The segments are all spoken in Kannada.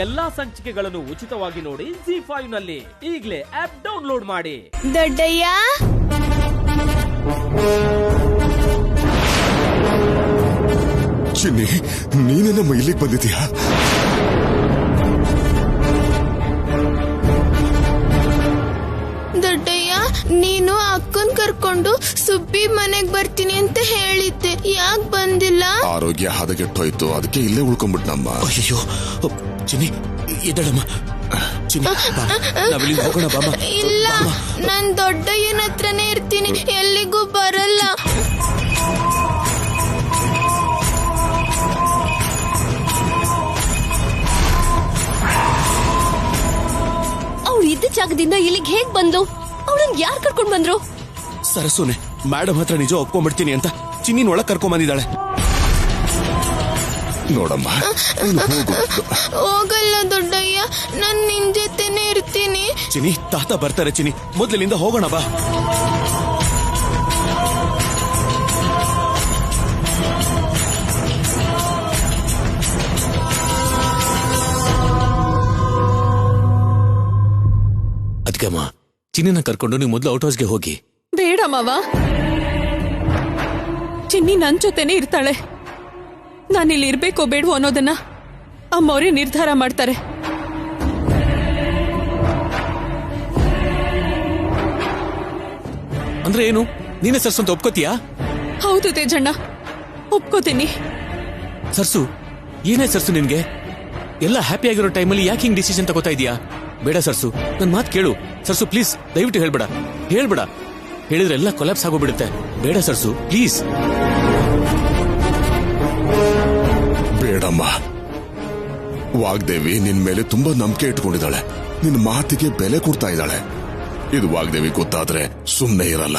ಎಲ್ಲಾ ಸಂಚಿಕೆಗಳನ್ನು ಉಚಿತವಾಗಿ ನೋಡಿ ZEE5 ನಲ್ಲಿ. ಈಗಲೇ ಆಪ್ ಡೌನ್ಲೋಡ್ ಮಾಡಿ. ದೊಡ್ಡಯ್ಯ, ಚಿನ್ನಿ, ನೀನೇ ನಮ್ಮ ಇಲ್ಲಿಗೆ ಬಂದಿದ್ದೀಯಾ? ದೊಡ್ಡಯ್ಯ, ನೀನು ಅಕ್ಕನ್ ಕರ್ಕೊಂಡು ಸುಬ್ಬಿ ಮನೆಗ್ ಬರ್ತೀನಿ ಅಂತ ಹೇಳಿದ್ದೆ, ಯಾಕೆ ಬಂದಿಲ್ಲ? ಆರೋಗ್ಯ ಹದಗೆಟ್ಟೋಯ್ತು, ಅದಕ್ಕೆ ಇಲ್ಲೇ ಉಳ್ಕೊಂಡ್ಬಿಟ್ನಮ್ಮ. ಅಯ್ಯೋ ಚಿನ್ನಿ, ಇದಳಮ್ಮ. ಚಿನ್ನಿ, ನಾವಿಲ್ಲಿ ಹೋಗೋಣ ಬಾಮ. ಇಲ್ಲ, ನಾನ್ ದೊಡ್ಡಯ್ಯನ ಹತ್ರನೇ ಇರ್ತೀನಿ, ಎಲ್ಲಿಗೂ ಬರಲ್ಲ. ಅವಳು ಇದ್ದ ಜಾಗದಿಂದ ಇಲ್ಲಿಗೆ ಹೇಗ್ ಬಂದ್ಲು? ಅವಳನ್ನ ಯಾರು ಕರ್ಕೊಂಡ್ ಬಂದ್ರು? ಸರಸುನೆ ಮೇಡಮ್ ಹತ್ರ ನಿಜ ಒಪ್ಕೊಂಡ್ಬಿಡ್ತೀನಿ ಅಂತ ಚಿನ್ನಿನ ಒಳಗ್ ಕರ್ಕೊಂಡ್ ಬಂದಿದ್ದಾಳೆ. ನೋಡಮ್ಮ, ಹೋಗಲ್ಲ ದೊಡ್ಡಯ್ಯ, ನಾನ್ ನಿನ್ ಜೊತೆನೆ ಇರ್ತೀನಿ. ಚಿನ್ನಿ, ತಾತ ಬರ್ತಾರೆ ಚಿನ್ನಿ, ಮೊದ್ಲಿನಿಂದ ಹೋಗೋಣ ಬಾ. ಅದಕ್ಕಮ್ಮ ಚಿನ್ನಿನ ಕರ್ಕೊಂಡು ನೀವು ಮೊದಲು ಔಟ್ ಹೌಸ್ಗೆ ಹೋಗಿ. ಬೇಡ ಮಾವ, ಚಿನ್ನಿ ನನ್ ಜೊತೆನೆ ಇರ್ತಾಳೆ. ನಾನಿಲ್ಲಿ ಇರ್ಬೇಕೋ ಬೇಡವೋ ಅನ್ನೋದನ್ನ ಅಮ್ಮವ್ರೇ ನಿರ್ಧಾರ ಮಾಡ್ತಾರೆ. ಅಂದ್ರೆ ಏನು, ನೀನೇ ಸರ್ಸು ಅಂತ ಒಪ್ಕೋತೀಯಾ? ಹೌದು ತೇಜಣ್ಣ, ಒಪ್ಕೋತೀನಿ. ಸರ್ಸು, ಏನೇ ಸರ್ಸು ನಿನ್ಗೆ? ಎಲ್ಲ ಹ್ಯಾಪಿ ಆಗಿರೋ ಟೈಮಲ್ಲಿ ಯಾಕೆ ಹಿಂಗ್ ಡಿಸಿಷನ್ ತಗೋತಾ ಇದೀಯಾ? ಬೇಡ ಸರ್ಸು, ನನ್ ಮಾತು ಕೇಳು ಸರ್ಸು, ಪ್ಲೀಸ್ ದಯವಿಟ್ಟು ಹೇಳ್ಬೇಡ. ಹೇಳಿದ್ರೆ ಎಲ್ಲ ಕೊಲ್ಯಾಪ್ಸ್ ಆಗೋಗ್ಬಿಡುತ್ತೆ. ಬೇಡ ಸರ್ಸು, ಪ್ಲೀಸ್. ಬೇಡಮ್ಮ. ವಾಗ್ದೇವಿ ನಿನ್ ಮೇಲೆ ತುಂಬಾ ನಂಬಿಕೆ ಇಟ್ಕೊಂಡಿದ್ದಾಳೆ, ನಿನ್ ಮಾತಿಗೆ ಬೆಲೆ ಕೊಡ್ತಾ ಇದ್ದಾಳೆ. ಇದು ವಾಗ್ದೇವಿ ಗೊತ್ತಾದ್ರೆ ಸುಮ್ನೆ ಇರಲ್ಲ.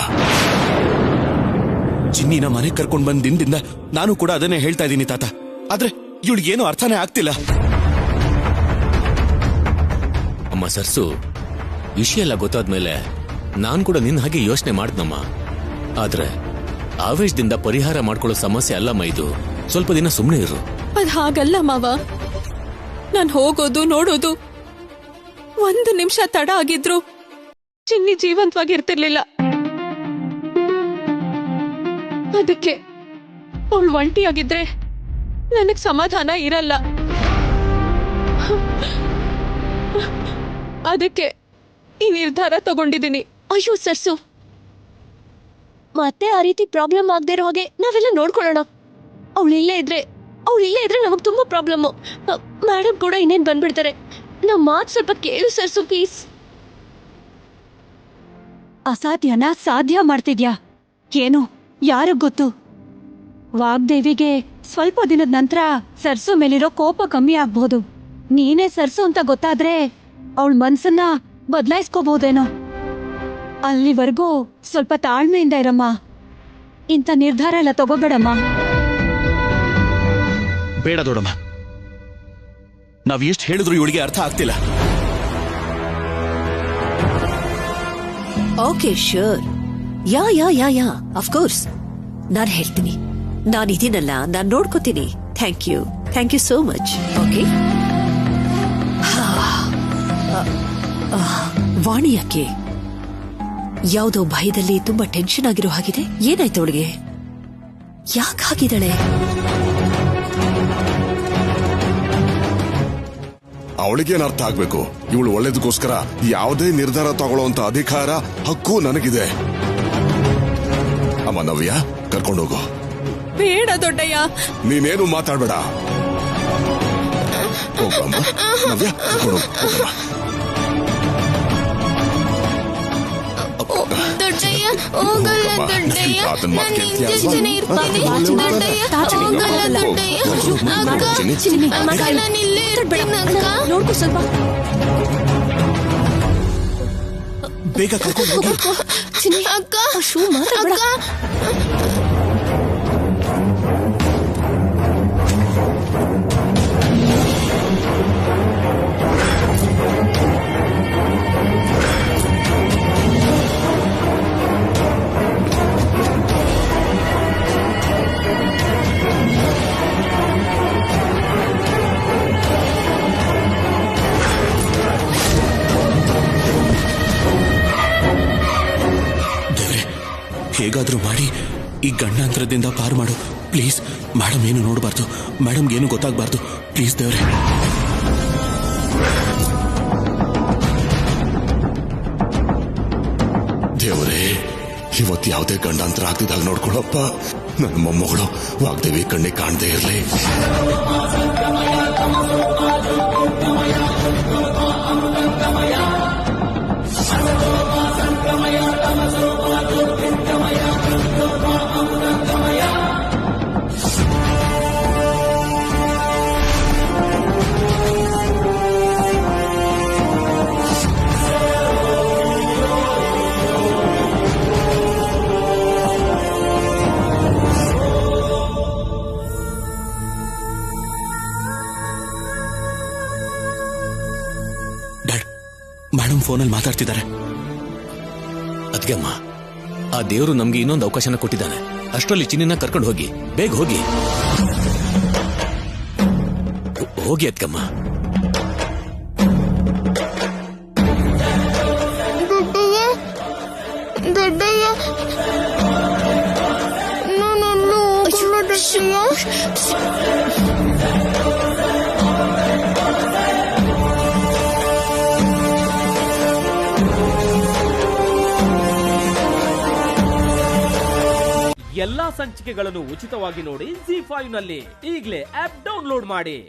ಚಿನ್ನಿನ ಮನೆಗೆ ಕರ್ಕೊಂಡ್ ಬಂದ ದಿನದಿಂದ ನಾನು ಕೂಡ ಅದನ್ನೇ ಹೇಳ್ತಾ ಇದ್ದೀನಿ ತಾತ. ಆದ್ರೆ ಇವಳಿಗೇನು ಅರ್ಥನೇ ಆಗ್ತಿಲ್ಲ. ಅಮ್ಮ ಸರ್ಸು, ವಿಷಯ ಎಲ್ಲ ಗೊತ್ತಾದ್ಮೇಲೆ ನಾನ್ ಕೂಡ ನಿನ್ ಹಾಗೆ ಯೋಚನೆ ಮಾಡ್ದಮ್ಮ. ಆದ್ರೆ ಆವೇಶದಿಂದ ಪರಿಹಾರ ಮಾಡ್ಕೊಳ್ಳೋ ಸಮಸ್ಯೆ ಅಲ್ಲಮ್ಮ ಇದು. ಸ್ವಲ್ಪ ದಿನ ಸುಮ್ನೆ ಇರು. ಅದ್ ಹಾಗಲ್ಲ ಮಾವ, ನಾನ್ ಹೋಗೋದು ನೋಡೋದು 1 ನಿಮಿಷ ತಡ ಆಗಿದ್ರು ಚಿನ್ನಿ ಜೀವಂತವಾಗಿರ್ತಿರ್ಲಿಲ್ಲ. ಅದಕ್ಕೆ ಅವಳು ಒಂಟಿಯಾಗಿದ್ರೆ ನನಗ್ ಸಮಾಧಾನ ಇರಲ್ಲ. ಅದಕ್ಕೆ ಈ ನಿರ್ಧಾರ ತಗೊಂಡಿದ್ದೀನಿ. ಅಯ್ಯೋ ಸರ್ಸು, ಮತ್ತೆ ಆ ರೀತಿ ಪ್ರಾಬ್ಲಮ್ ಆಗದೆ ಇರೋ ಹಾಗೆ ನಾವೆಲ್ಲ ನೋಡ್ಕೊಳ್ಳೋಣ. ಅವಳಿಲ್ಲೇ ಇದ್ರೆ ನಮಗ್ ತುಂಬಾ ಪ್ರಾಬ್ಲಮ್. ಮೇಡಮ್ ಕೂಡ ಇನ್ನೇನ್ ಬಂದ್ಬಿಡ್ತಾರೆ. ನಮ್ಮ ಮಾತು ಸ್ವಲ್ಪ ಕೇಳು ಸರ್ಸು, ಪ್ಲೀಸ್. ಅಸಾಧ್ಯನ ಸಾಧ್ಯ ಮಾಡ್ತಿದ್ಯಾ ಏನು? ಯಾರಿಗ್ ಗೊತ್ತು? ವಾಗ್ದೇವಿಗೆ ಸ್ವಲ್ಪ ದಿನದ ನಂತರ ಸರ್ಸು ಮೇಲಿರೋ ಕೋಪ ಕಮ್ಮಿ ಆಗ್ಬಹುದು. ನೀನೇ ಸರ್ಸು ಅಂತ ಗೊತ್ತಾದ್ರೆ ಅವಳ ಮನ್ಸನ್ನ ಬದಲಾಯಿಸ್ಕೋಬಹುದೇನೋ. ಅಲ್ಲಿವರೆಗೂ ಸ್ವಲ್ಪ ತಾಳ್ಮೆಯಿಂದ ಇರಮ್ಮ. ಇಂಥ ನಿರ್ಧಾರ ಎಲ್ಲ ತಗೋಬೇಡಮ್ಮ. ಬೇಡ ದೊಡ್ಡಮ್ಮ, ನಾವ್ ಎಷ್ಟು ಹೇಳಿದ್ರು ಇವಳಿಗೆ ಅರ್ಥ ಆಗ್ತಿಲ್ಲ. ಓಕೆ ಶ್ಯೂರ್, ಯಾ ಅಫ್ಕೋರ್ಸ್ ನಾನು ಹೇಳ್ತೀನಿ. ನಾನಿದ್ದೀನಲ್ಲ, ನಾನು ನೋಡ್ಕೋತೀನಿ. Thank you so much. Okay, Vani ಯಾಕೆ ಯಾವುದೋ ಭಯದಲ್ಲಿ ತುಂಬಾ ಟೆನ್ಷನ್ ಆಗಿರೋ ಹಾಗಿದೆ. ಏನಾಯ್ತು ಅವಳಿಗೆ? ಯಾಕೆ ಹಾಗಿದ್ದಾಳೆ? ಅವಳಿಗೇನ್ ಅರ್ಥ ಆಗ್ಬೇಕು? ಇವಳು ಒಳ್ಳೇದಕ್ಕೋಸ್ಕರ ಯಾವುದೇ ನಿರ್ಧಾರ ತಗೊಳ್ಳೋಂತ ಅಧಿಕಾರ, ಹಕ್ಕು ನನಗಿದೆ. ಅಮ್ಮ ನವ್ಯ, ಕರ್ಕೊಂಡೋಗು. ಬೇಡ ದೊಡ್ಡಯ್ಯ, ನೀನೇನು ಮಾತಾಡ್ಬೇಡ. ಹೋಗಮ್ಮ ನವ್ಯ, ಕರ್ಕೊಂಡೋಗು. ದೊಡ್ಡಯ್ಯ, ಹೋಗಲ್ಲ ದೊಡ್ಡಯ್ಯ, ನಾನು ನಿನ್ ಜೊತೆನೆ ಇರ್ತೀನಿ. ದೊಡ್ಡಯ್ಯ, ಹೋಗಲ್ಲ ದೊಡ್ಡಯ್ಯ. ಅಕ್ಕ, ನಾನು ಇಲ್ಲೇ ಇರ್ತೀನಿ ಅಕ್ಕ. ನೋಡ್ಕೊ ಸ್ವಲ್ಪ. ಬೇಗ ಕರ್ಕೊಂಡು ಹೋಗಿ. ಅಕ್ಕ, ಅಕ್ಕ. ಹೇಗಾದ್ರೂ ಮಾಡಿ ಈ ಗಂಡಾಂತರದಿಂದ ಪಾರು ಮಾಡು ಪ್ಲೀಸ್. ಮೇಡಮ್ ಏನು ನೋಡಬಾರ್ದು, ಮೇಡಮ್ಗೆ ಏನು ಗೊತ್ತಾಗಬಾರ್ದು ಪ್ಲೀಸ್ ದೇವ್ರೆ. ದೇವರೇ, ಇವತ್ತು ಯಾವುದೇ ಗಂಡಾಂತರ ಆಗ್ತಿದ್ದಾಗ ನೋಡ್ಕೊಳಪ್ಪ. ನನ್ನ ಮೊಮ್ಮಗಳು ವಾಗ್ದೇವಿ ಕಣ್ಣಿಗೆ ಕಾಣದೇ ಇರಲಿ. ಮೇಡಮ್ ಫೋನಲ್ಲಿ ಮಾತಾಡ್ತಿದ್ದಾರೆ. ಅದ್ಗಮ್ಮ, ಆ ದೇವರು ನಮ್ಗೆ ಇನ್ನೊಂದು ಅವಕಾಶನ ಕೊಟ್ಟಿದ್ದಾನೆ. ಅಷ್ಟರಲ್ಲಿ ಚಿನ್ನ ಕರ್ಕೊಂಡು ಹೋಗಿ, ಬೇಗ ಹೋಗಿ ಹೋಗಿ ಅದ್ಗಮ್ಮ. ಎಲ್ಲಾ ಸಂಚಿಕೆಗಳನ್ನು ಉಚಿತವಾಗಿ ನೋಡಿ ZEE5 ನಲ್ಲಿ. ಈಗಲೇ ಆಪ್ ಡೌನ್ಲೋಡ್ ಮಾಡಿ.